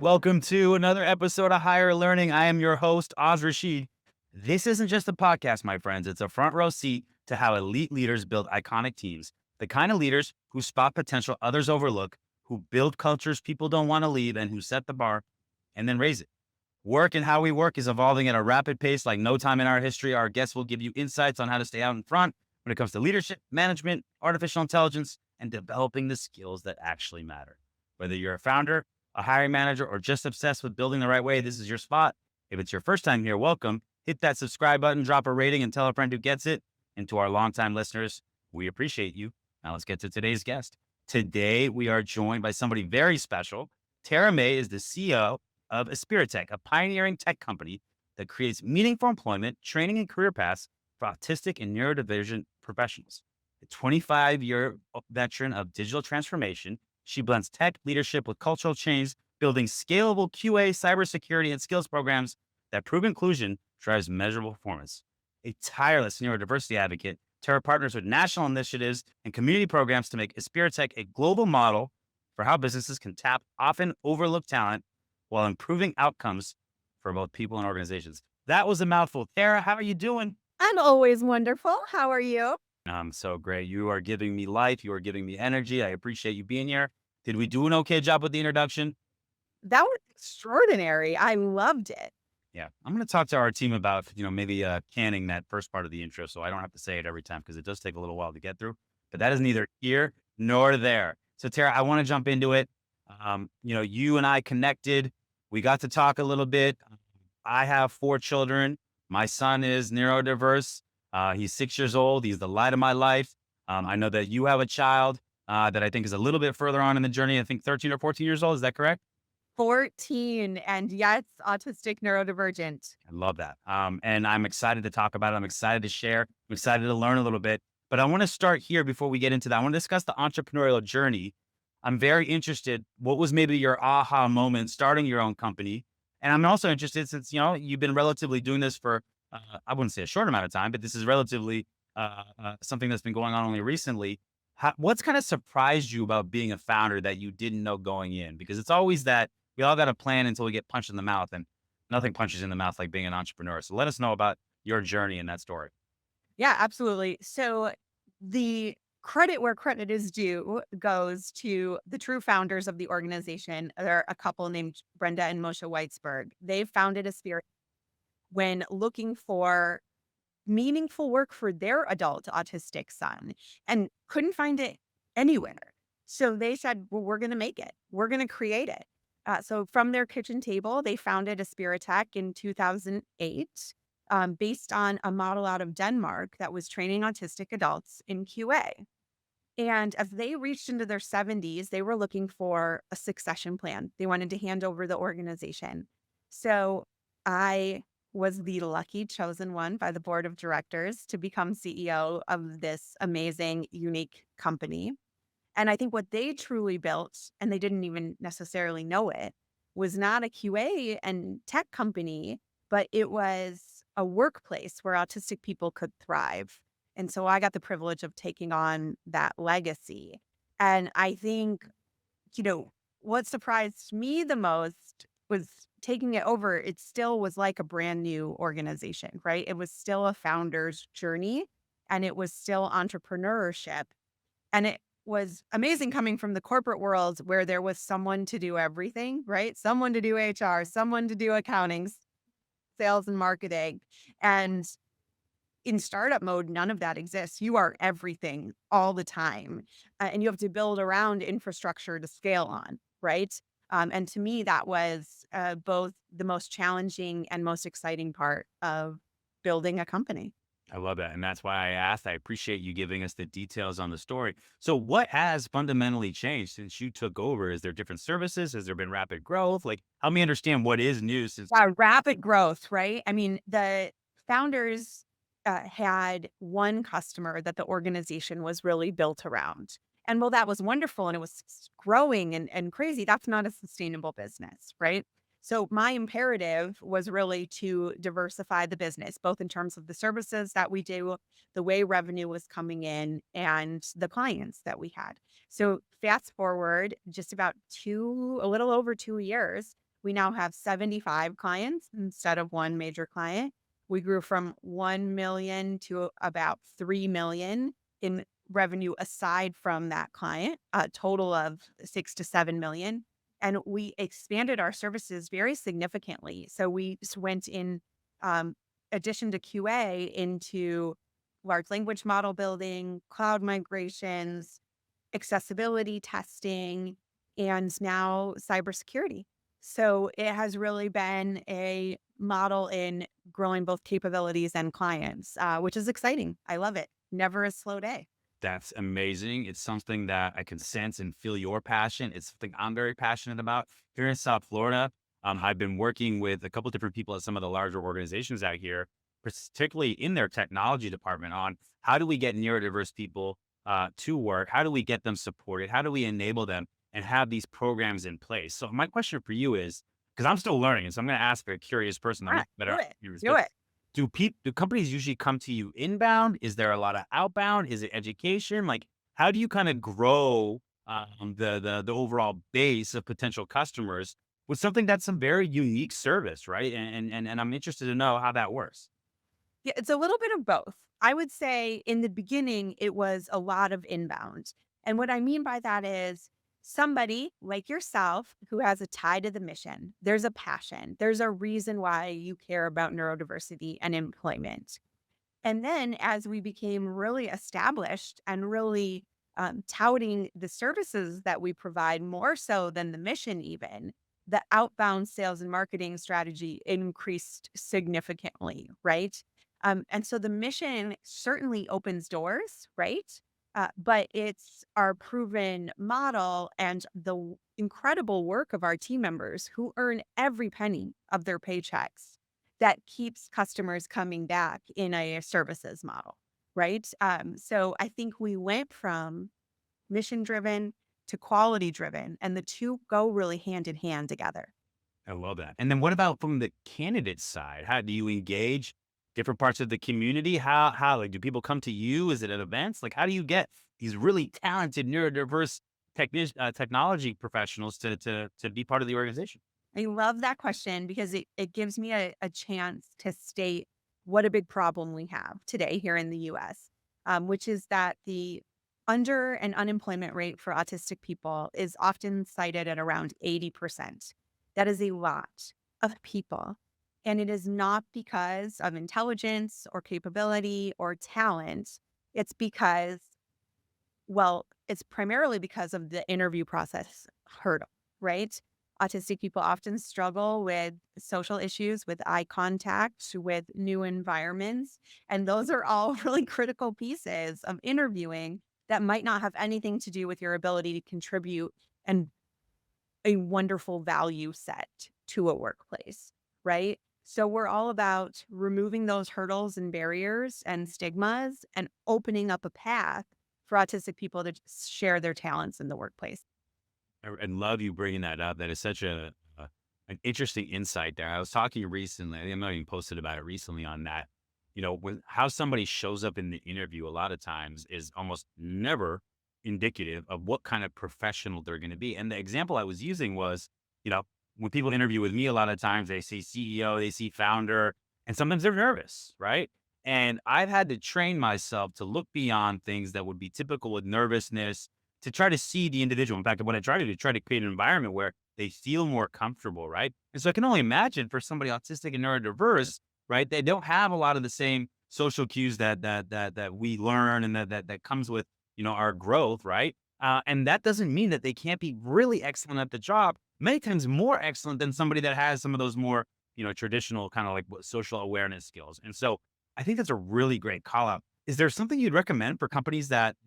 Welcome to another episode of Higher Learning. I am your host, Rashid. This isn't just a podcast, my friends. It's a front row seat to how elite leaders build iconic teams. The kind of leaders who spot potential others overlook, who build cultures people don't want to leave, and who set the bar and then raise it. Work and how we work is evolving at a rapid pace like no time in our history. Our guests will give you insights on how to stay out in front when it comes to leadership, management, artificial intelligence, and developing the skills that actually matter. Whether you're a founder, a hiring manager, or just obsessed with building the right way, this is your spot. If it's your first time here, welcome. Hit that subscribe button, drop a rating, and tell a friend who gets it. And to our longtime listeners, we appreciate you. Now let's get to today's guest. Today, we are joined by somebody very special. Tara May is the CEO of Aspiritech, a pioneering tech company that creates meaningful employment, training, and career paths for autistic and neurodivergent professionals. A 25-year veteran of digital transformation, she blends tech leadership with cultural change, building scalable QA, cybersecurity, and skills programs that prove inclusion drives measurable performance. A tireless neurodiversity advocate, Tara partners with national initiatives and community programs to make Aspiritech a global model for how businesses can tap often overlooked talent while improving outcomes for both people and organizations. That was a mouthful. Tara, how are you doing? I'm always wonderful. How are you? I'm so great. You are giving me life. You are giving me energy. I appreciate you being here. Did we do an okay job with the introduction? That was extraordinary. I loved it. Yeah. I'm going to talk to our team about, maybe canning that first part of the intro so I don't have to say it every time because it does take a little while to get through. But that is neither here nor there. So, Tara, I want to jump into it. You and I connected. We got to talk a little bit. I have 4 children. My son is neurodiverse. He's 6 years old. He's the light of my life. I know that you have a child that I think is a little bit further on in the journey. I think 13 or 14 years old. Is that correct? 14 and yes, autistic neurodivergent. I love that. And I'm excited to talk about it. I'm excited to share. I'm excited to learn a little bit. But I want to start here before we get into that. I want to discuss the entrepreneurial journey. I'm very interested. What was maybe your aha moment starting your own company? And I'm also interested since, you've been relatively doing this for, I wouldn't say a short amount of time, but this is relatively something that's been going on only recently. What's kind of surprised you about being a founder that you didn't know going in? Because it's always that we all got a plan until we get punched in the mouth, and nothing punches in the mouth like being an entrepreneur. So let us know about your journey in that story. Yeah, absolutely. So the credit where credit is due goes to the true founders of the organization. There are a couple named Brenda and Moshe Weitzberg. They founded Aspirit when looking for meaningful work for their adult autistic son and couldn't find it anywhere. So they said, well, we're going to make it. We're going to create it. So from their kitchen table, they founded Aspiritech in 2008, based on a model out of Denmark that was training autistic adults in QA. And as they reached into their 70s, they were looking for a succession plan. They wanted to hand over the organization. So I was the lucky chosen one by the board of directors to become CEO of this amazing, unique company. And I think what they truly built, and they didn't even necessarily know it, was not a QA and tech company, but it was a workplace where autistic people could thrive. And so I got the privilege of taking on that legacy. And I think, what surprised me the most was taking it over. It still was like a brand new organization, right? It was still a founder's journey and it was still entrepreneurship. And it was amazing coming from the corporate world where there was someone to do everything, right? Someone to do HR, someone to do accounting, sales and marketing. And in startup mode, none of that exists. You are everything all the time. And you have to build around infrastructure to scale on, right? And to me, that was both the most challenging and most exciting part of building a company. I love that. And that's why I asked. I appreciate you giving us the details on the story. So what has fundamentally changed since you took over? Is there different services? Has there been rapid growth? Like, help me understand what is new since. Rapid growth, right? I mean, the founders had one customer that the organization was really built around. And while that was wonderful and it was growing and crazy, that's not a sustainable business, right? So my imperative was really to diversify the business, both in terms of the services that we do, the way revenue was coming in, and the clients that we had. So fast forward just about a little over 2 years, We now have 75 clients instead of one major client. We grew from 1 million to about 3 million in revenue aside from that client, a total of 6 to 7 million. And we expanded our services very significantly. So we went in um, addition to QA into large language model building, cloud migrations, accessibility testing, and now cybersecurity. So it has really been a model in growing both capabilities and clients, which is exciting. I love it. Never a slow day. That's amazing. It's something that I can sense and feel your passion. It's something I'm very passionate about. Here in South Florida, I've been working with a couple different people at some of the larger organizations out here, particularly in their technology department, on how do we get neurodiverse people to work? How do we get them supported? How do we enable them and have these programs in place? So my question for you is, because I'm still learning, and so I'm going to ask for a curious person that All wants right, to better do it. understand. Do it. Do companies usually come to you inbound? Is there a lot of outbound? Is it education? Like, how do you kind of grow the overall base of potential customers with something that's some very unique service, right? And I'm interested to know how that works. Yeah, it's a little bit of both. I would say in the beginning, it was a lot of inbound. And what I mean by that is somebody like yourself who has a tie to the mission. There's a passion, there's a reason why you care about neurodiversity and employment. And then as we became really established and really touting the services that we provide more so than the mission, even the outbound sales and marketing strategy increased significantly, right? And so the mission certainly opens doors, right? But it's our proven model and the incredible work of our team members who earn every penny of their paychecks that keeps customers coming back in a services model, right? So I think we went from mission driven to quality driven, and the two go really hand in hand together. I love that. And then what about from the candidate side? How do you engage different parts of the community? How like do people come to you? Is it at events? Like how do you get these really talented neurodiverse technology professionals to be part of the organization? I love that question because it gives me a chance to state what a big problem we have today here in the US, which is that the under and unemployment rate for autistic people is often cited at around 80%. That is a lot of people. And it is not because of intelligence or capability or talent. It's because, well, it's primarily because of the interview process hurdle, right? Autistic people often struggle with social issues, with eye contact, with new environments. And those are all really critical pieces of interviewing that might not have anything to do with your ability to contribute and a wonderful value set to a workplace, right? So we're all about removing those hurdles and barriers and stigmas and opening up a path for autistic people to share their talents in the workplace. And love you bringing that up. That is such an interesting insight there. I was talking recently. I might even posted about it recently on that. You know, with how somebody shows up in the interview, a lot of times is almost never indicative of what kind of professional they're going to be. And the example I was using was, you know, when people interview with me, a lot of times they see CEO, they see founder, and sometimes they're nervous, right? And I've had to train myself to look beyond things that would be typical with nervousness to try to see the individual. In fact, what I try to do, try to create an environment where they feel more comfortable, right? And so I can only imagine for somebody autistic and neurodiverse, right? They don't have a lot of the same social cues that we learn and that comes with our growth, right? And that doesn't mean that they can't be really excellent at the job. Many times more excellent than somebody that has some of those more traditional kind of like social awareness skills. And so I think that's a really great call out. Is there something you'd recommend for companies that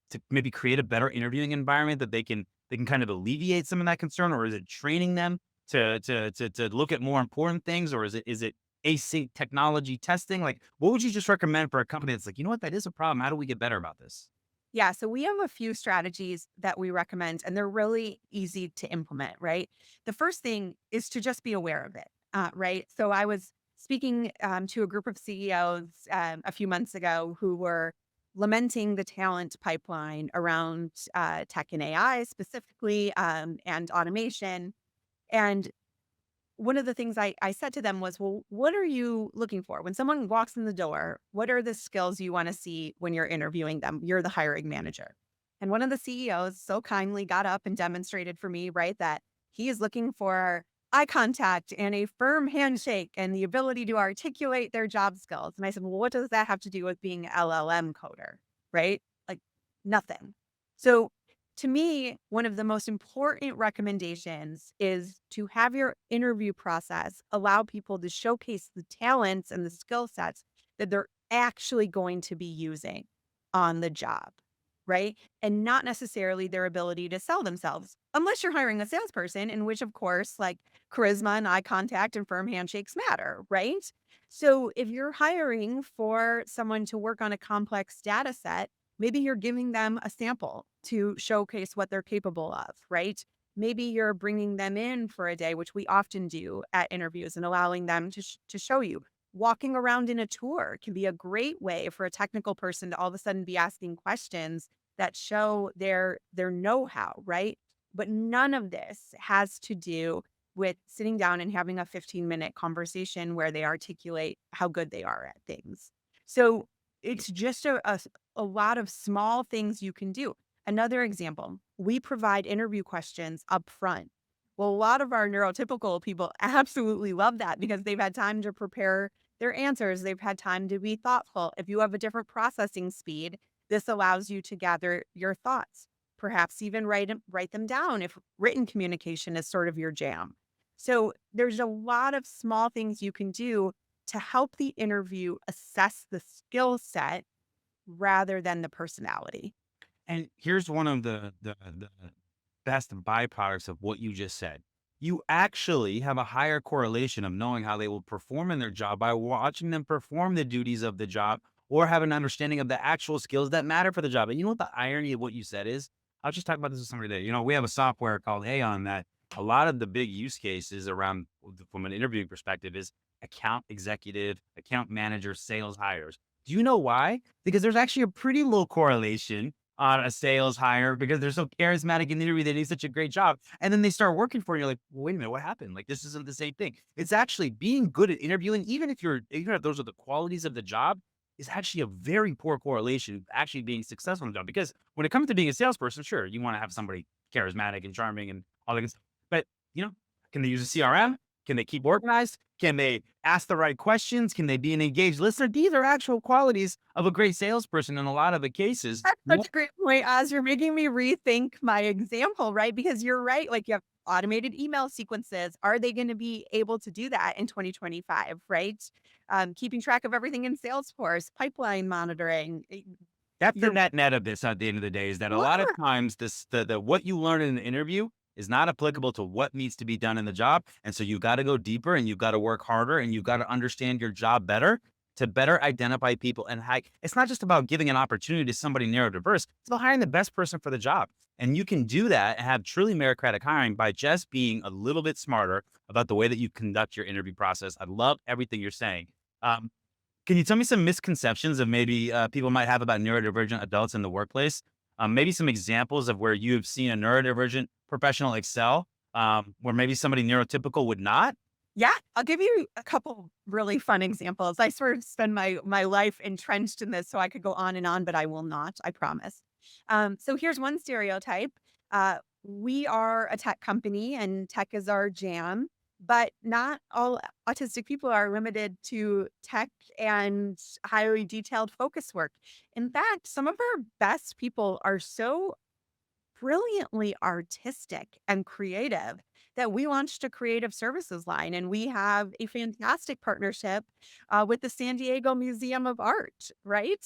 to maybe create a better interviewing environment that they can kind of alleviate some of that concern, or is it training them to look at more important things, or is it async technology testing? Like, what would you just recommend for a company that's like, you know what, that is a problem. How do we get better about this? Yeah, so we have a few strategies that we recommend, and they're really easy to implement, right? The first thing is to just be aware of it, right? So I was speaking to a group of CEOs a few months ago who were lamenting the talent pipeline around tech and AI specifically and automation. And one of the things I said to them was, well, what are you looking for? When someone walks in the door, what are the skills you want to see when you're interviewing them? You're the hiring manager. And one of the CEOs so kindly got up and demonstrated for me, right, that he is looking for eye contact and a firm handshake and the ability to articulate their job skills. And I said, well, what does that have to do with being an LLM coder? Right? Like nothing. So to me, one of the most important recommendations is to have your interview process allow people to showcase the talents and the skill sets that they're actually going to be using on the job, right? And not necessarily their ability to sell themselves, unless you're hiring a salesperson, in which, of course, like charisma and eye contact and firm handshakes matter, right? So if you're hiring for someone to work on a complex data set, maybe you're giving them a sample to showcase what they're capable of, right? Maybe you're bringing them in for a day, which we often do at interviews, and allowing them to show you. Walking around in a tour can be a great way for a technical person to all of a sudden be asking questions that show their know-how, right? But none of this has to do with sitting down and having a 15-minute conversation where they articulate how good they are at things. So it's just a lot of small things you can do. Another example, we provide interview questions up front. Well, a lot of our neurotypical people absolutely love that because they've had time to prepare their answers. They've had time to be thoughtful. If you have a different processing speed, this allows you to gather your thoughts, perhaps even write them down if written communication is sort of your jam. So there's a lot of small things you can do to help the interview assess the skill set rather than the personality. And here's one of the best byproducts of what you just said. You actually have a higher correlation of knowing how they will perform in their job by watching them perform the duties of the job or have an understanding of the actual skills that matter for the job. And you know what the irony of what you said is? I was just talking about this with somebody today. We have a software called Aon that a lot of the big use cases around from an interviewing perspective is account executive, account manager, sales hires. Do you know why? Because there's actually a pretty low correlation on a sales hire because they're so charismatic in the interview. They do such a great job. And then they start working for you. You're like, well, wait a minute, what happened? Like, this isn't the same thing. It's actually being good at interviewing, even if those are the qualities of the job, is actually a very poor correlation with actually being successful in the job. Because when it comes to being a salesperson, sure, you want to have somebody charismatic and charming and all that good stuff. But, you know, can they use a CRM? Can they keep organized? Can they ask the right questions? Can they be an engaged listener? These are actual qualities of a great salesperson in a lot of the cases. That's such a great point, Oz. You're making me rethink my example, right? Because you're right. Like you have automated email sequences. Are they going to be able to do that in 2025, right? Keeping track of everything in Salesforce, pipeline monitoring. That's the You're net of this at the end of the day is that a lot of yeah, times the what you learn in an interview is not applicable to what needs to be done in the job. And so you've got to go deeper and you've got to work harder and you've got to understand your job better to better identify people. And it's not just about giving an opportunity to somebody neurodiverse, it's about hiring the best person for the job. And you can do that and have truly meritocratic hiring by just being a little bit smarter about the way that you conduct your interview process. I love everything you're saying. Um, can you tell me some misconceptions of maybe people might have about neurodivergent adults in the workplace? Maybe some examples of where you have seen a neurodivergent professional excel, where maybe somebody neurotypical would not? yeah. I'll give you a couple really fun examples. I sort of spend my life entrenched in this, so I could go on and on, but I will not. I promise. So here's one stereotype. We are a tech company, and tech is our jam. But not all autistic people are limited to tech and highly detailed focus work. In fact, some of our best people are so brilliantly artistic and creative that we launched a creative services line, and we have a fantastic partnership with the San Diego Museum of Art, right?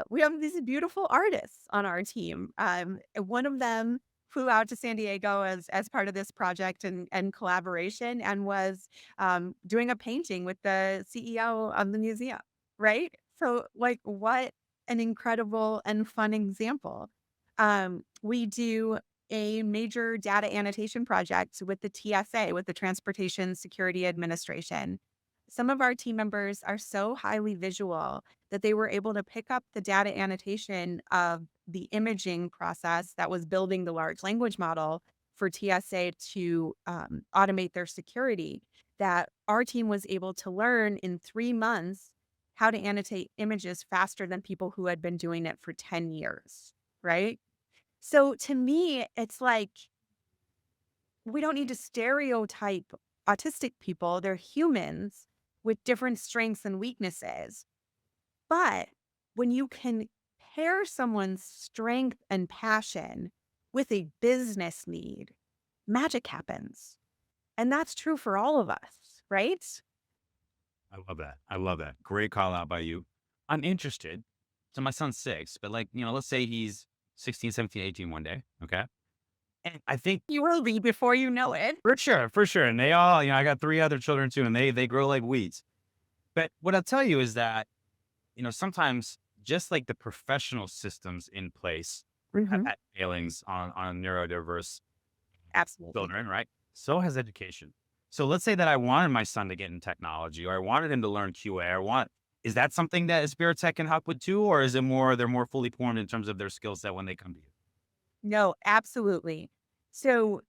We have these beautiful artists on our team. And one of them flew out to San Diego as part of this project and collaboration and was doing a painting with the CEO of the museum, right? So like what an incredible and fun example. We do a major data annotation project with the TSA, with the Transportation Security Administration. Some of our team members are so highly visual that they were able to pick up the data annotation of the imaging process that was building the large language model for TSA to automate their security, that our team was able to learn in 3 months how to annotate images faster than people who had been doing it for 10 years, right? So to me, it's like we don't need to stereotype autistic people. They're humans with different strengths and weaknesses. But when you can pair someone's strength and passion with a business need, magic happens. And that's true for all of us, right? I love that. I love that. Great call out by you. I'm interested. So my son's 6, but like, let's say he's 16, 17, 18 one day. Okay. And I think You will be before you know it. for sure, for sure. And they all, I got 3 other children too, and they grow like weeds. But what I'll tell you is that, sometimes just like the professional systems in place have Hmm. had failings on neurodiverse Absolutely. children, right? So has education. So let's say that I wanted my son to get in technology, or I wanted him to learn QA. Is that something that Aspiritech can help with too, or is it more they're more fully formed in terms of their skill set when they come to you? No, absolutely. So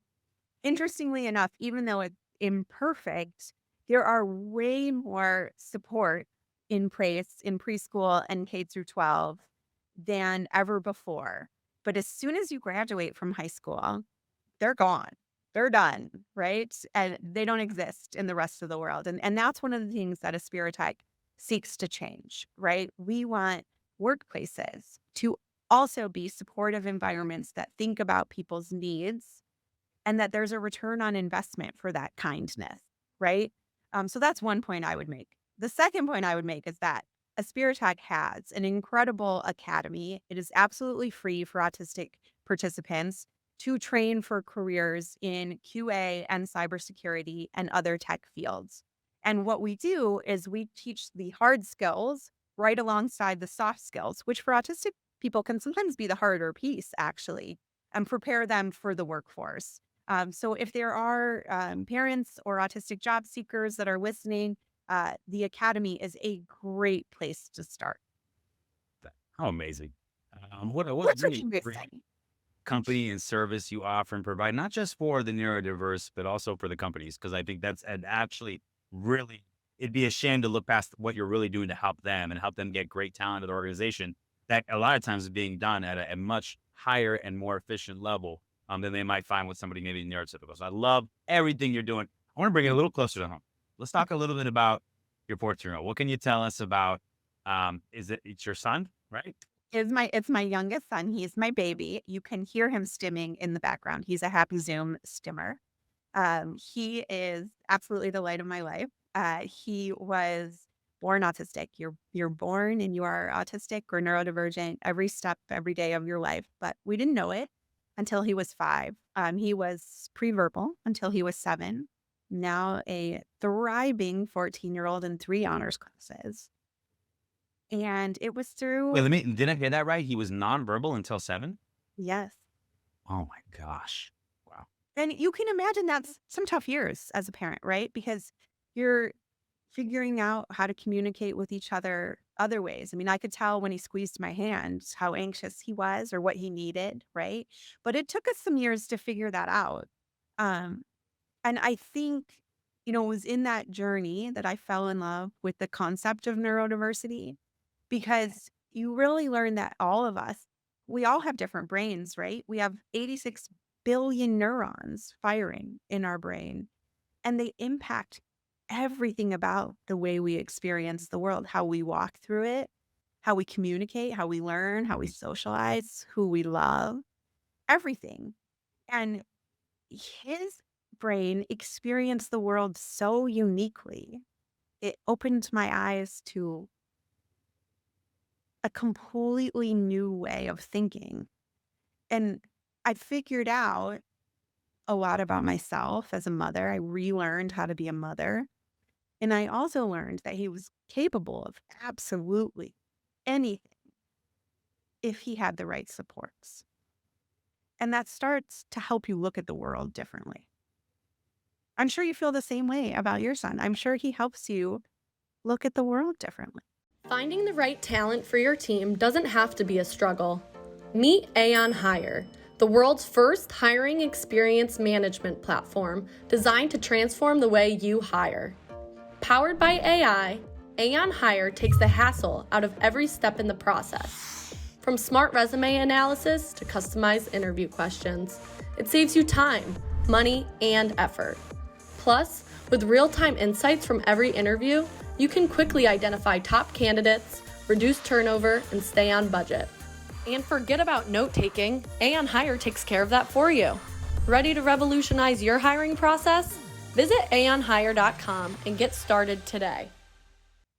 interestingly enough, even though it's imperfect, there are way more support in place in preschool and K through 12 than ever before. But as soon as you graduate from high school, they're gone. They're done, right? And they don't exist in the rest of the world. And that's one of the things that Aspiritech seeks to change, right? We want workplaces to also be supportive environments that think about people's needs and that there's a return on investment for that kindness, right? So that's one point I would make. The second point I would make is that Aspiritech has an incredible academy. It is absolutely free for autistic participants to train for careers in QA and cybersecurity and other tech fields. And what we do is we teach the hard skills right alongside the soft skills, which for autistic people can sometimes be the harder piece, actually, and prepare them for the workforce. So if there are parents or autistic job seekers that are listening, the Academy is a great place to start. How amazing. What a What's really great interesting? company and service you offer and provide, not just for the neurodiverse, but also for the companies. Cause I think that's and actually really, it'd be a shame to look past what you're really doing to help them and help them get great talent at the organization that a lot of times is being done at a much higher and more efficient level than they might find with somebody maybe neurotypical. So I love everything you're doing. I want to bring it a little closer to home. Let's talk a little bit about your 14-year-old. What can you tell us about, it's your son, right? It's my youngest son. He's my baby. You can hear him stimming in the background. He's a happy Zoom stimmer. He is absolutely the light of my life. He was born autistic. You're born and you are autistic or neurodivergent every step, every day of your life. But we didn't know it until he was 5. He was pre-verbal until he was 7. Now a thriving 14-year-old in 3 honors classes. And it was Wait, through, did I hear that right? He was nonverbal until 7? yes. Oh my gosh. Wow. And you can imagine that's some tough years as a parent, right? Because you're figuring out how to communicate with each other other ways. I mean, I could tell when he squeezed my hand how anxious he was or what he needed, right? But it took us some years to figure that out. Um, and I think, it was in that journey that I fell in love with the concept of neurodiversity because you really learn that all of us, we all have different brains, right? We have 86 billion neurons firing in our brain, and they impact everything about the way we experience the world, how we walk through it, how we communicate, how we learn, how we socialize, who we love, everything. And his brain experienced the world so uniquely. It opened my eyes to a completely new way of thinking. And I figured out a lot about myself as a mother. I relearned how to be a mother. And I also learned that he was capable of absolutely anything if he had the right supports. And that starts to help you look at the world differently. I'm sure you feel the same way about your son. I'm sure he helps you look at the world differently. Finding the right talent for your team doesn't have to be a struggle. Meet Aon Hire, the world's first hiring experience management platform designed to transform the way you hire. Powered by AI, Aon Hire takes the hassle out of every step in the process. From smart resume analysis to customized interview questions, it saves you time, money, and effort. Plus, with real-time insights from every interview, you can quickly identify top candidates, reduce turnover, and stay on budget. And forget about note-taking, Aon Hire takes care of that for you. Ready to revolutionize your hiring process? Visit aonhire.com and get started today.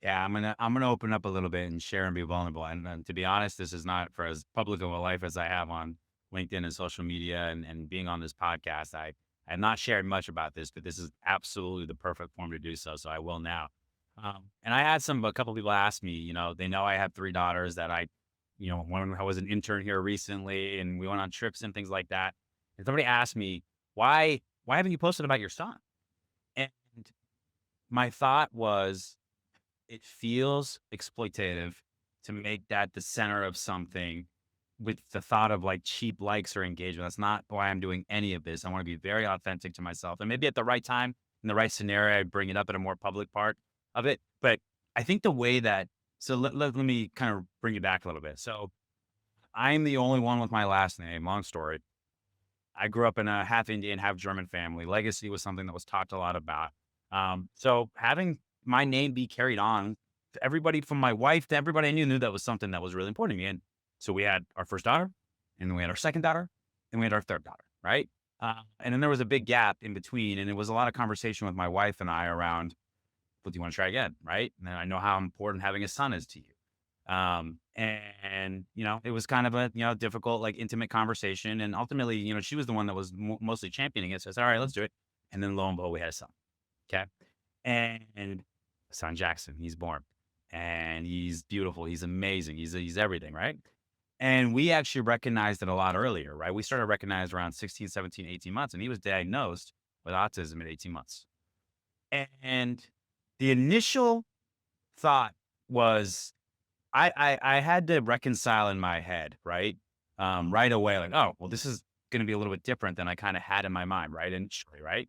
Yeah, I'm gonna open up a little bit and share and be vulnerable. And to be honest, this is not for as public of a life as I have on LinkedIn and social media and being on this podcast. I have not shared much about this, but this is absolutely the perfect form to do so. So I will now. And I had a couple people ask me, they know I have 3 daughters that when I was an intern here recently and we went on trips and things like that. And somebody asked me, why haven't you posted about your son? And my thought was, it feels exploitative to make that the center of something with the thought of like cheap likes or engagement. That's not why I'm doing any of this. I want to be very authentic to myself. And maybe at the right time, in the right scenario, I bring it up in a more public part of it. But I think the way that, so let me kind of bring you back a little bit. So I'm the only one with my last name, long story. I grew up in a half Indian, half German family. Legacy was something that was talked a lot about. So having my name be carried on, to everybody from my wife to everybody I knew that was something that was really important to me. And so we had our first daughter, and then we had our second daughter, and we had our third daughter, right? And then there was a big gap in between, and it was a lot of conversation with my wife and I around, well, do you want to try again, right? And I know how important having a son is to you. It was kind of a, difficult, like intimate conversation. And ultimately, she was the one that was mostly championing it. So I said, all right, let's do it. And then lo and behold, we had a son. Okay. And son Jackson, he's born and he's beautiful. He's amazing. He's everything. Right. And we actually recognized it a lot earlier, right? We started recognized around 16, 17, 18 months, and he was diagnosed with autism at 18 months. And the initial thought was, I had to reconcile in my head, right? Right away, like, oh, well, this is going to be a little bit different than I kind of had in my mind, right? Initially, right?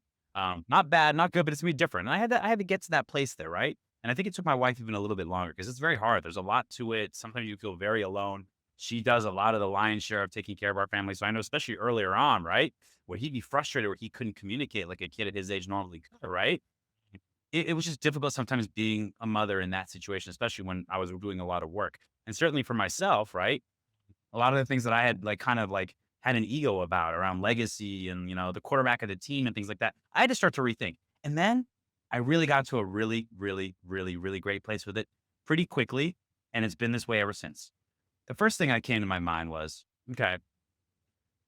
Not bad, not good, but it's gonna be different. And I had to get to that place there, right? And I think it took my wife even a little bit longer because it's very hard. There's a lot to it. Sometimes you feel very alone. She does a lot of the lion's share of taking care of our family. So I know, especially earlier on, right, where he'd be frustrated where he couldn't communicate like a kid at his age normally could, right? It was just difficult sometimes being a mother in that situation, especially when I was doing a lot of work. And certainly for myself, right? A lot of the things that I had had an ego about around legacy and, the quarterback of the team and things like that, I had to start to rethink. And then I really got to a really, really, really, really great place with it pretty quickly. And it's been this way ever since. The first thing that came to my mind was, okay,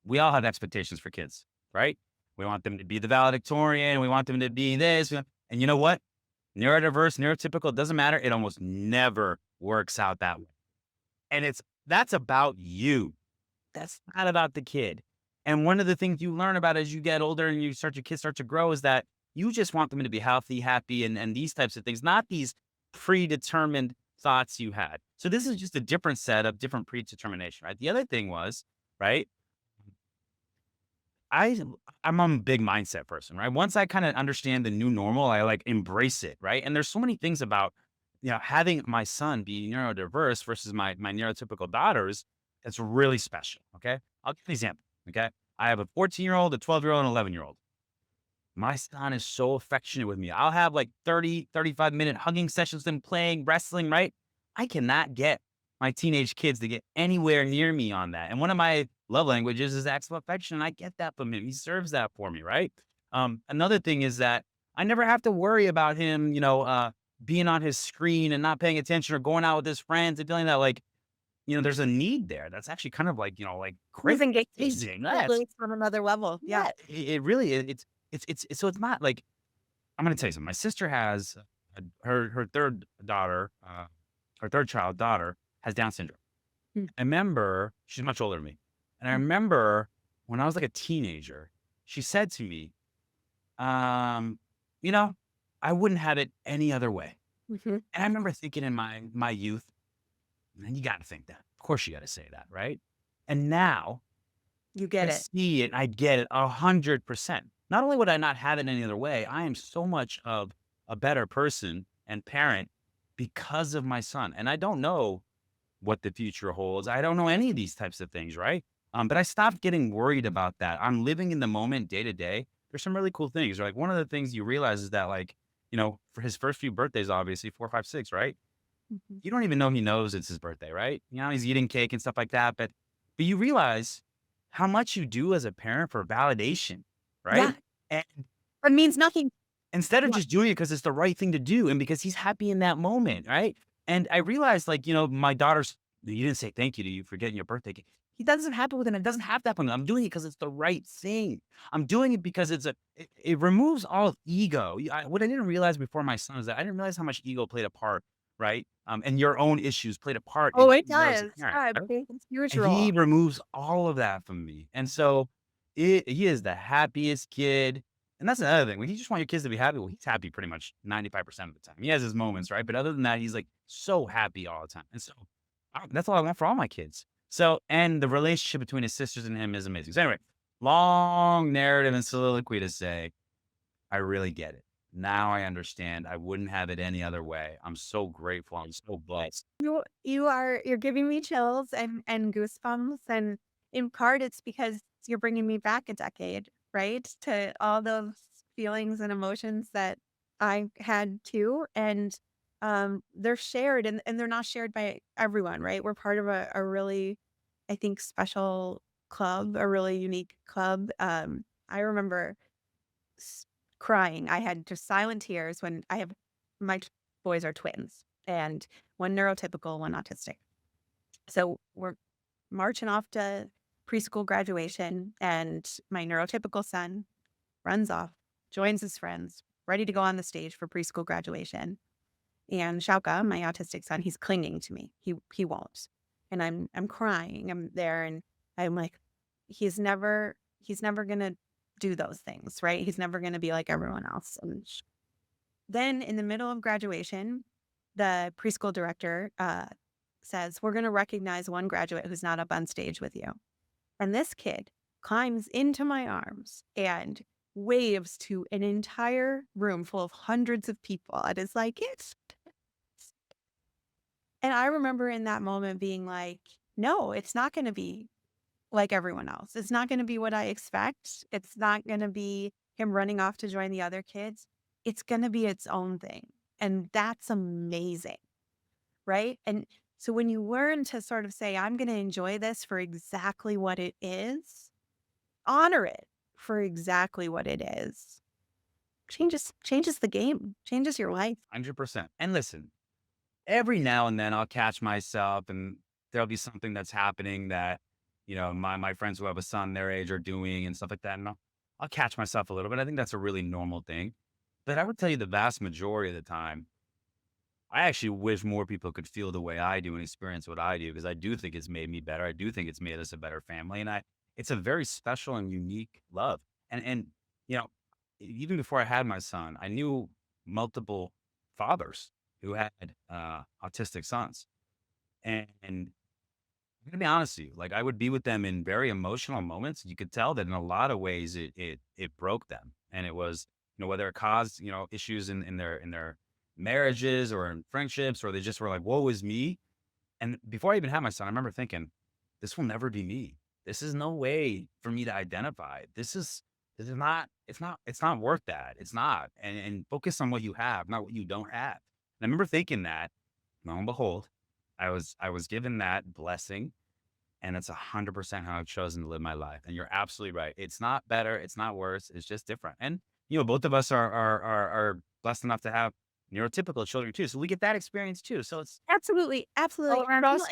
we all have expectations for kids, right? We want them to be the valedictorian. We want them to be this. And you know what? Neurodiverse, neurotypical, it doesn't matter. It almost never works out that way. And that's about you. That's not about the kid. And one of the things you learn about as you get older and your kids start to grow is that you just want them to be healthy, happy, and these types of things, not these predetermined thoughts you had. So this is just a different set of different predetermination, right? The other thing was, right, I'm a big mindset person, right? Once I kind of understand the new normal, I like embrace it, right? And there's so many things about, having my son be neurodiverse versus my neurotypical daughters, that's really special. Okay. I'll give you an example. Okay. I have a 14-year-old, a 12-year-old, and an 11-year-old. My son is so affectionate with me. I'll have like 30, 35-minute hugging sessions, them playing, wrestling, right? I cannot get my teenage kids to get anywhere near me on that. And one of my love languages is acts of affection. And I get that from him. He serves that for me, right? Another thing is that I never have to worry about him, being on his screen and not paying attention or going out with his friends and feeling that like, there's a need there. That's actually kind of like, Who's engaged? amazing. Totally from another level. Yeah. It really, it's, so it's not like, I'm going to tell you something. My sister has her third daughter, her third child daughter has Down syndrome. Hmm. I remember she's much older than me. And I remember when I was like a teenager, she said to me, I wouldn't have it any other way. Mhm. And I remember thinking in my youth, man, you got to think that. Of course you got to say that, right? And now You get I it. see it. I get it 100%. Not only would I not have it any other way, I am so much of a better person and parent because of my son. And I don't know what the future holds. I don't know any of these types of things, right? But I stopped getting worried about that. I'm living in the moment day to day. There's some really cool things. Like one of the things you realize is that, like, for his first few birthdays, obviously 4, 5, 6, right? Mhm. You don't even know he knows it's his birthday, right? He's eating cake and stuff like that. But you realize how much you do as a parent for validation, Yeah. right? And It means nothing. instead of Yeah. just doing it because it's the right thing to do and because he's happy in that moment, right? And I realized, like, my daughter's, he didn't say thank you to you for getting your birthday cake. He doesn't happen with him. It doesn't have to happen. I'm doing it because it's the right thing. I'm doing it because it removes all ego. What I didn't realize before my son is that I didn't realize how much ego played a part, right? And your own issues played a part in Oh, it who you are as a does. parent. Yeah, I Right? think it's huge And he role. removes all of that from me. And so he is the happiest kid. And that's another thing. When you just want your kids to be happy, well, he's happy pretty much 95% of the time. He has his moments, right? But other than that, he's like so happy all the time. And so that's all I want for all my kids. So, and the relationship between his sisters and him is amazing. So, anyway, long narrative and soliloquy to say, I really get it. Now I understand. I wouldn't have it any other way. I'm so grateful. I'm so blessed. You're giving me chills and goosebumps, and in part it's because you're bringing me back a decade, right? To all those feelings and emotions that I had too, and they're shared, and they're not shared by everyone, right? We're part of a really, I think, special club, a really unique club. I remember s- crying. I had just silent tears when my boys are twins, and one neurotypical, one autistic. So we're marching off to preschool graduation, and my neurotypical son runs off, joins his friends, ready to go on the stage for preschool graduation. And Shauka, my autistic son, he's clinging to me. He won't. And I'm crying. I'm there, and I'm like, he's never gonna do those things, right? He's never gonna be like everyone else. And then in the middle of graduation, the preschool director says, we're going to recognize one graduate who's not up on stage with you. And this kid climbs into my arms and waves to an entire room full of hundreds of people. And it's like, and I remember in that moment being like, no, it's not going to be like everyone else. It's not going to be what I expect. It's not going to be him running off to join the other kids. It's going to be its own thing. And that's amazing. Right. And so when you learn to sort of say, I'm going to enjoy this for exactly what it is, honor it for exactly what it is, changes the game, changes your life. 100%. And listen, every now and then I'll catch myself and there'll be something that's happening that, my friends who have a son their age are doing and stuff like that. And I'll catch myself a little bit. I think that's a really normal thing. But I would tell you the vast majority of the time, I actually wish more people could feel the way I do and experience what I do because I do think it's made me better. I do think it's made us a better family. And it's a very special and unique love. And, you know, even before I had my son, I knew multiple fathers who had autistic sons. And I'm gonna be honest with you, like I would be with them in very emotional moments. You could tell that in a lot of ways it broke them. And it was, whether it caused, issues in their marriages or in friendships, or they just were like, woe is me. And before I even had my son, I remember thinking, this will never be me. This is no way for me to identify. This is not, it's not worth that. It's not. And focus on what you have, not what you don't have. And I remember thinking that, lo and behold, I was given that blessing, and it's 100% how I've chosen to live my life. And you're absolutely right. It's not better. It's not worse. It's just different. And both of us are blessed enough to have neurotypical children too, so we get that experience too. So it's Absolutely. all Absolutely. around us.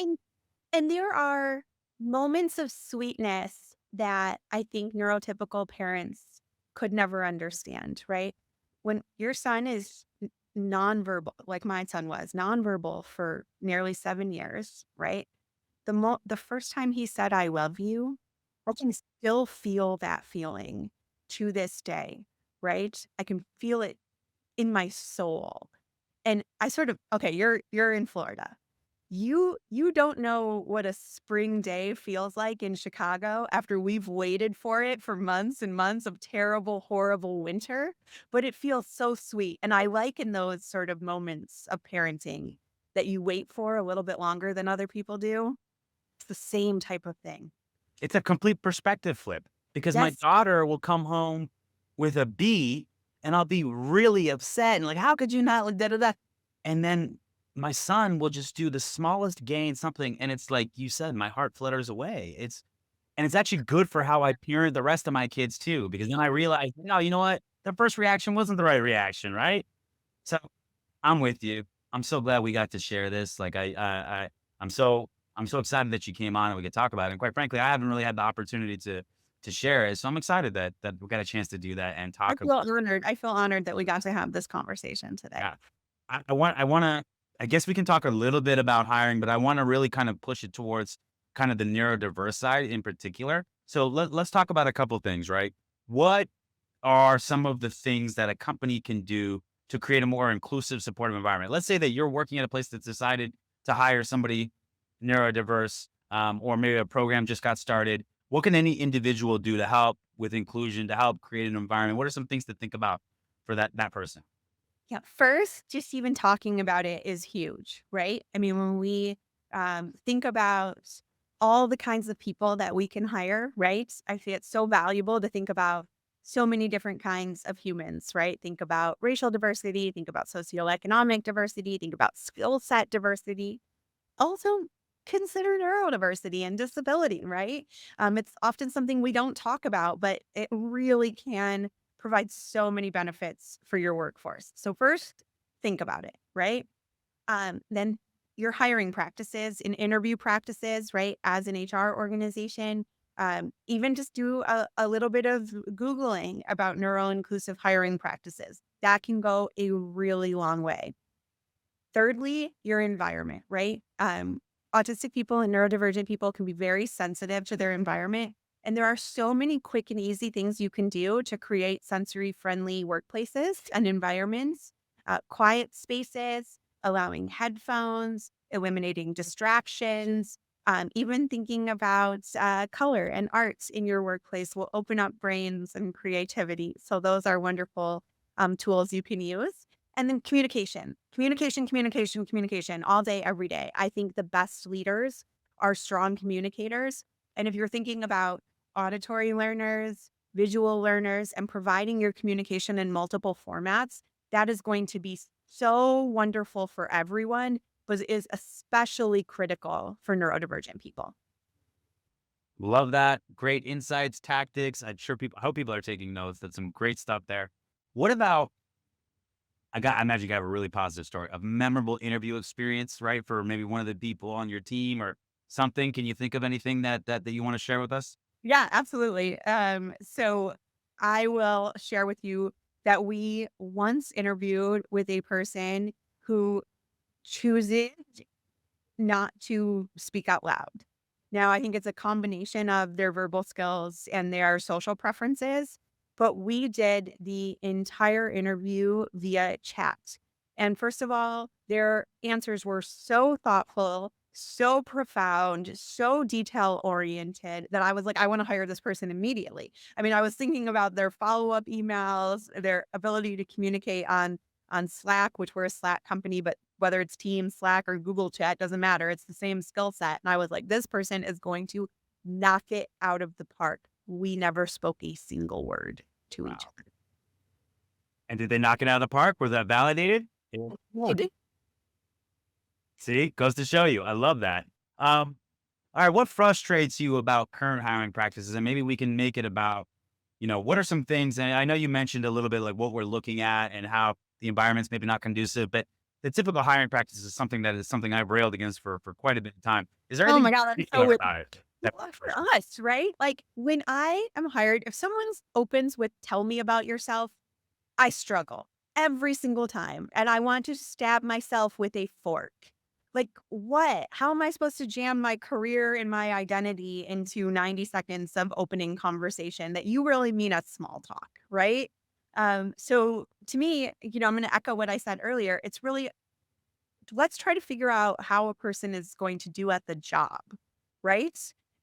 And there are moments of sweetness that I think neurotypical parents could never understand, right? When your son is nonverbal, like my son was nonverbal for nearly 7 years, right? The first time he said, I love you, I can still feel that feeling to this day, right? I can feel it in my soul. And I sort of, okay, you're in Florida. You don't know what a spring day feels like in Chicago after we've waited for it for months and months of terrible, horrible winter, but it feels so sweet. And I like in those sort of moments of parenting that you wait for a little bit longer than other people do. It's the same type of thing. It's a complete perspective flip because my Yes. daughter will come home with a B and I'll be really upset and like, how could you not like da da da? And then my son will just do the smallest gain something. And it's like you said, my heart flutters away. And it's actually good for how I parent the rest of my kids too, because then I realize, no, you know what? The first reaction wasn't the right reaction, right? So I'm with you. I'm so glad we got to share this. Like I'm so excited that you came on and we could talk about it. And quite frankly, I haven't really had the opportunity to share it. So I'm excited that we got a chance to do that and I talk feel about. honored. I feel honored that we got to have this conversation today. Yeah. I want to I guess we can talk a little bit about hiring, but I want to really kind of push it towards kind of the neurodiverse side in particular. So let's talk about a couple of things, right? What are some of the things that a company can do to create a more inclusive, supportive environment? Let's say that you're working at a place that's decided to hire somebody neurodiverse, or maybe a program just got started. What can any individual do to help with inclusion, to help create an environment? What are some things to think about for that person? Yeah. First, just even talking about it is huge, right? I mean, when we think about all the kinds of people that we can hire, right? I think it's so valuable to think about so many different kinds of humans, right? Think about racial diversity, think about socioeconomic diversity, think about skill set diversity. Also, consider neurodiversity and disability, right? It's often something we don't talk about, but it really can provide so many benefits for your workforce. So first, think about it, right? Then your hiring practices and interview practices, right? As an HR organization, even just do a little bit of Googling about neuro inclusive hiring practices. That can go a really long way. Thirdly, your environment, right? Autistic people and neurodivergent people can be very sensitive to their environment. And there are so many quick and easy things you can do to create sensory friendly workplaces and environments, quiet spaces, allowing headphones, eliminating distractions, even thinking about color and arts in your workplace will open up brains and creativity. So, those are wonderful tools you can use. And then communication all day, every day. I think the best leaders are strong communicators. And if you're thinking about auditory learners, visual learners, and providing your communication in multiple formats, that is going to be so wonderful for everyone, but is especially critical for neurodivergent people. Love that. Great insights, tactics. I hope people are taking notes. That's some great stuff there. What about I imagine you have a really positive story, a memorable interview experience, right? For maybe one of the people on your team or something. Can you think of anything that you want to share with us? Yeah, absolutely. So I will share with you that we once interviewed with a person who chooses not to speak out loud. Now, I think it's a combination of their verbal skills and their social preferences, but we did the entire interview via chat. And first of all, their answers were so thoughtful, so profound, so detail oriented that I was like, I want to hire this person immediately. I mean, I was thinking about their follow-up emails, their ability to communicate on Slack, which we're a Slack company, but whether it's Teams, Slack, or Google Chat, doesn't matter. It's the same skill set. And I was like, this person is going to knock it out of the park. We never spoke a single word to each Wow. other. And did they knock it out of the park? Was that validated? Yeah. See, goes to show you. I love that. All right, what frustrates you about current hiring practices? And maybe we can make it about, what are some things, and I know you mentioned a little bit like what we're looking at and how the environment's maybe not conducive, but the typical hiring practice is something I've railed against for quite a bit of time. Is there Oh anything my God, that's so particular weird. about it that Well, for frustrates us, right? Like when I am hired, if someone opens with tell me about yourself, I struggle every single time. And I want to stab myself with a fork. Like, what? How am I supposed to jam my career and my identity into 90 seconds of opening conversation that you really mean as small talk, right? So to me, I'm going to echo what I said earlier. It's really let's try to figure out how a person is going to do at the job, right?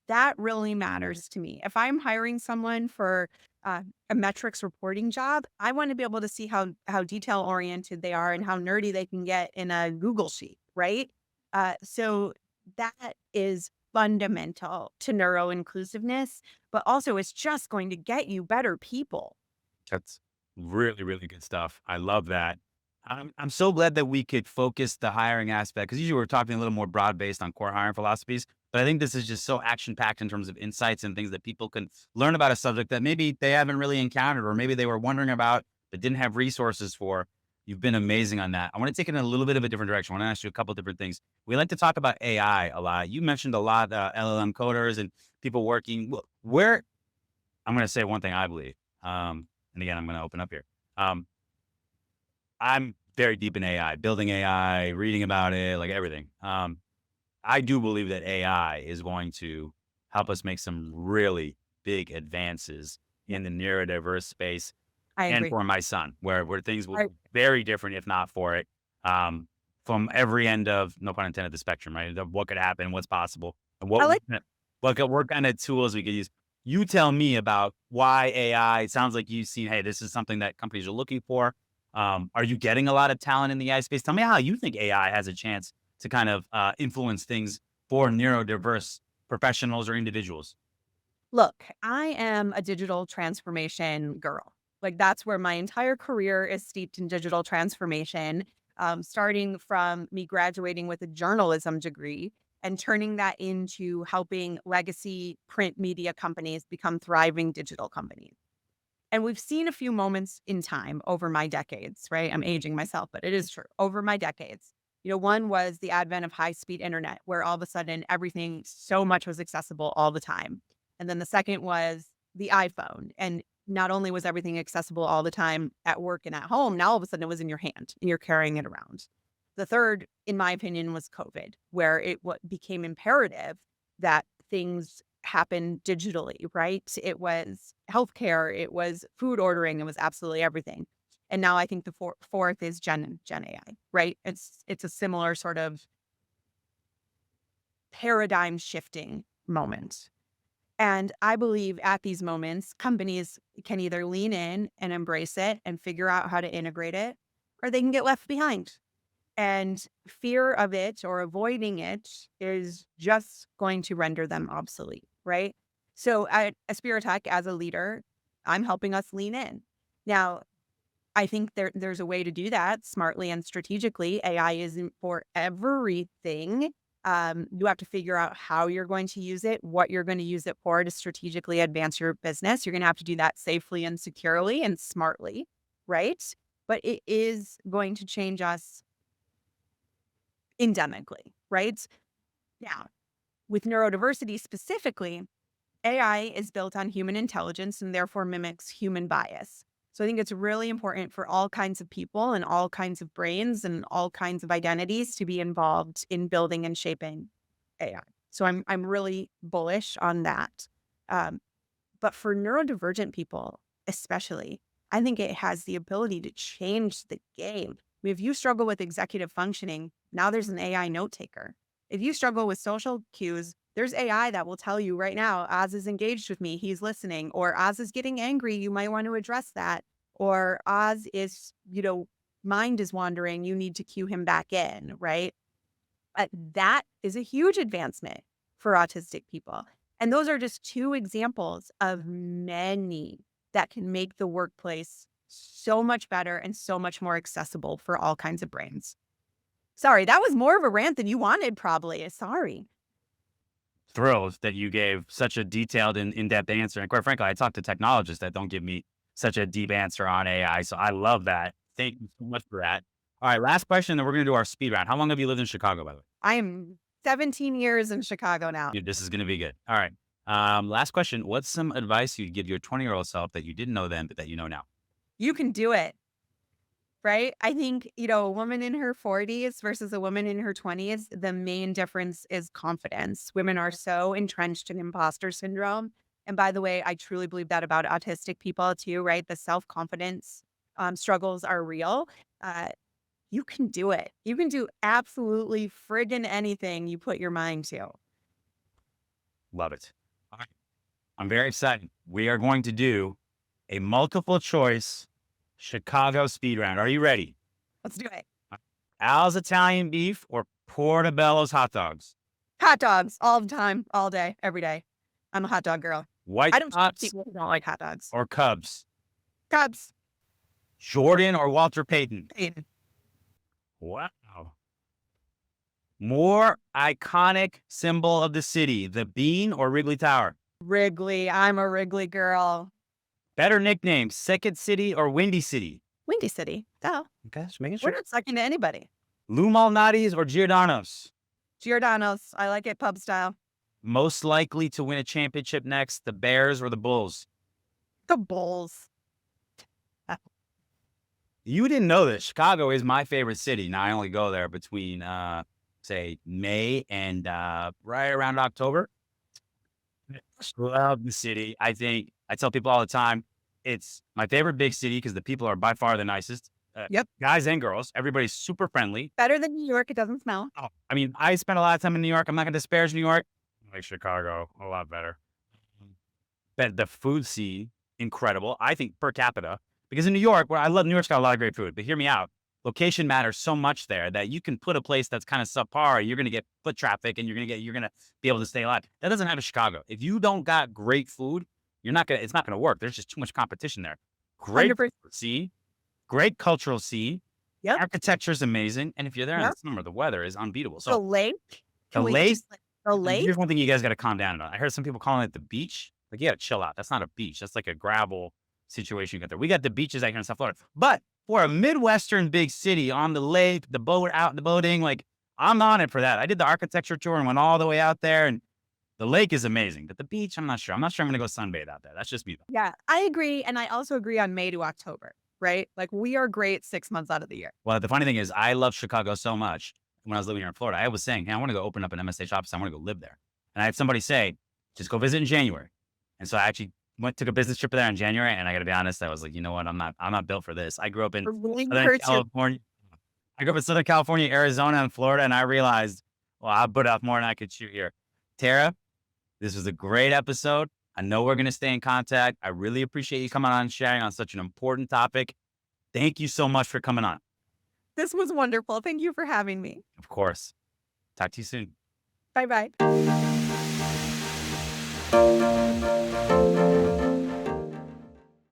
That really matters to me. If I'm hiring someone for a metrics reporting job, I want to be able to see how detail oriented they are and how nerdy they can get in a Google sheet, right? So that is fundamental to neuro inclusiveness, but also it's just going to get you better people. That's really, really good stuff. I love that. I'm so glad that we could focus the hiring aspect because usually we're talking a little more broad based on core hiring philosophies. But I think this is just so action packed in terms of insights and things that people can learn about a subject that maybe they haven't really encountered or maybe they were wondering about but didn't have resources for. You've been amazing on that. I want to take it in a little bit of a different direction. I want to ask you a couple different things. We like to talk about AI a lot. You mentioned a lot LLM coders and people working. Where I'm going to say one thing I believe. And again, I'm going to open up here. I'm very deep in AI, building AI, reading about it, like everything. I do believe that AI is going to help us make some really big advances in the neurodiverse space I and agree. for my son, where things will I, be very different if not for it. From every end of, no pun intended, the spectrum, right? Of what could happen, what's possible, and I like what kind of tools we could use. You tell me about why AI. It sounds like you've seen, hey, this is something that companies are looking for. Are you getting a lot of talent in the AI space? Tell me how you think AI has a chance to kind of influence things for neurodiverse professionals or individuals. Look, I am a digital transformation girl. Like that's where my entire career is steeped in digital transformation, starting from me graduating with a journalism degree and turning that into helping legacy print media companies become thriving digital companies. And we've seen a few moments in time over my decades, right? I'm aging myself, but it is true. Over my decades. One was the advent of high speed internet, where all of a sudden everything so much was accessible all the time. And then the second was the iPhone. And not only was everything accessible all the time at work and at home, now all of a sudden it was in your hand and you're carrying it around. The third, in my opinion, was COVID, where it became imperative that things happen digitally, right? It was healthcare, it was food ordering, it was absolutely everything. And now I think the fourth is Gen AI, right? It's a similar sort of paradigm shifting moment. And I believe at these moments, companies can either lean in and embrace it and figure out how to integrate it, or they can get left behind. And fear of it or avoiding it is just going to render them obsolete, right? So at Aspiritech, as a leader, I'm helping us lean in. Now, I think there's a way to do that smartly and strategically. AI isn't for everything. You have to figure out how you're going to use it, what you're going to use it for to strategically advance your business. You're going to have to do that safely and securely and smartly, right? But it is going to change us endemically, right? Now, with neurodiversity specifically, AI is built on human intelligence and therefore mimics human bias. So I think it's really important for all kinds of people and all kinds of brains and all kinds of identities to be involved in building and shaping AI. So I'm really bullish on that. Um, but for neurodivergent people, especially, I think it has the ability to change the game. I mean, if you struggle with executive functioning, now there's an AI note taker. If you struggle with social cues, there's AI that will tell you right now, Oz is engaged with me, he's listening, or Oz is getting angry, you might want to address that. Or Oz is, mind is wandering, you need to cue him back in, right? That is a huge advancement for autistic people. And those are just two examples of many that can make the workplace so much better and so much more accessible for all kinds of brains. Sorry, that was more of a rant than you wanted, probably. Sorry. Thrilled that you gave such a detailed and in-depth answer. And quite frankly, I talk to technologists that don't give me such a deep answer on AI. So I love that. Thank you so much for that. All right, last question, then we're going to do our speed round. How long have you lived in Chicago, by the way? I am 17 years in Chicago now. Yeah, this is going to be good. All right. Last question. What's some advice you'd give your 20-year-old self that you didn't know then, but that you know now? You can do it. Right? I think, a woman in her 40s versus a woman in her 20s, the main difference is confidence. Women are so entrenched in imposter syndrome. And by the way, I truly believe that about autistic people too, right? The self-confidence struggles are real. Uh, you can do it. You can do absolutely friggin' anything you put your mind to. Love it. All right. I'm very excited. We are going to do a multiple choice Chicago speed round. Are you ready? Let's do it. Al's Italian beef or Portobello's hot dogs? Hot dogs all the time, all day, every day. I'm a hot dog girl. White I don't Sox people who don't like hot dogs. or Cubs? Cubs. Jordan or Walter Payton? Payton. Wow. More iconic symbol of the city, the bean or Wrigley Tower? Wrigley. I'm a Wrigley girl. Better nickname, Second City or Windy City? Windy City. Duh. Okay, just making We're sure. not sucking to anybody. Lou Malnati's or Giordano's? Giordano's. I like it pub style. Most likely to win a championship next, the Bears or the Bulls? The Bulls. You didn't know this. Chicago is my favorite city. Now, I only go there between, say, May and right around October. Love the city. I tell people all the time, it's my favorite big city because the people are by far the nicest. Yep. Guys and girls. Everybody's super friendly. Better than New York. It doesn't smell. Oh, I mean, I spent a lot of time in New York. I'm not going to disparage New York. I like Chicago a lot better. But the food scene, incredible. I think per capita. Because in New York, where I love New York's got a lot of great food, but hear me out. Location matters so much there that you can put a place that's kind of subpar. You're going to get foot traffic and you're going to be able to stay alive. That doesn't happen in Chicago. If you don't got great food, it's not going to work. There's just too much competition there. Great 100%. scene, great cultural scene. Yep. Architecture is amazing. And if you're there in Yep. the summer, the weather is unbeatable. The So lake. the Can we lake, just, the lake. here's one thing you guys got to calm down on. I heard some people calling it the beach. Like, you got to chill out. That's not a beach. That's like a gravel situation you got there. We got the beaches out here in South Florida. But for a Midwestern big city on the lake, the boat out, the boating, like, I'm on it for that. I did the architecture tour and went all the way out there, and the lake is amazing. But the beach, I'm not sure. I'm not sure I'm going to go sunbathe out there. That's just me, though. Yeah, I agree. And I also agree on May to October, right? Like we are great 6 months out of the year. Well, the funny thing is, I love Chicago so much. When I was living here in Florida, I was saying, hey, I want to go open up an MSH office. I want to go live there. And I had somebody say, just go visit in January. And so I actually took a business trip there in January. And I got to be honest, I was like, you know what? I'm not built for this. I grew up in Southern California. I grew up in Southern California, Arizona, and Florida. And I realized, well, I put off more than I could chew here. Tara, this was a great episode. I know we're going to stay in contact. I really appreciate you coming on and sharing on such an important topic. Thank you so much for coming on. This was wonderful. Thank you for having me. Of course. Talk to you soon. Bye-bye.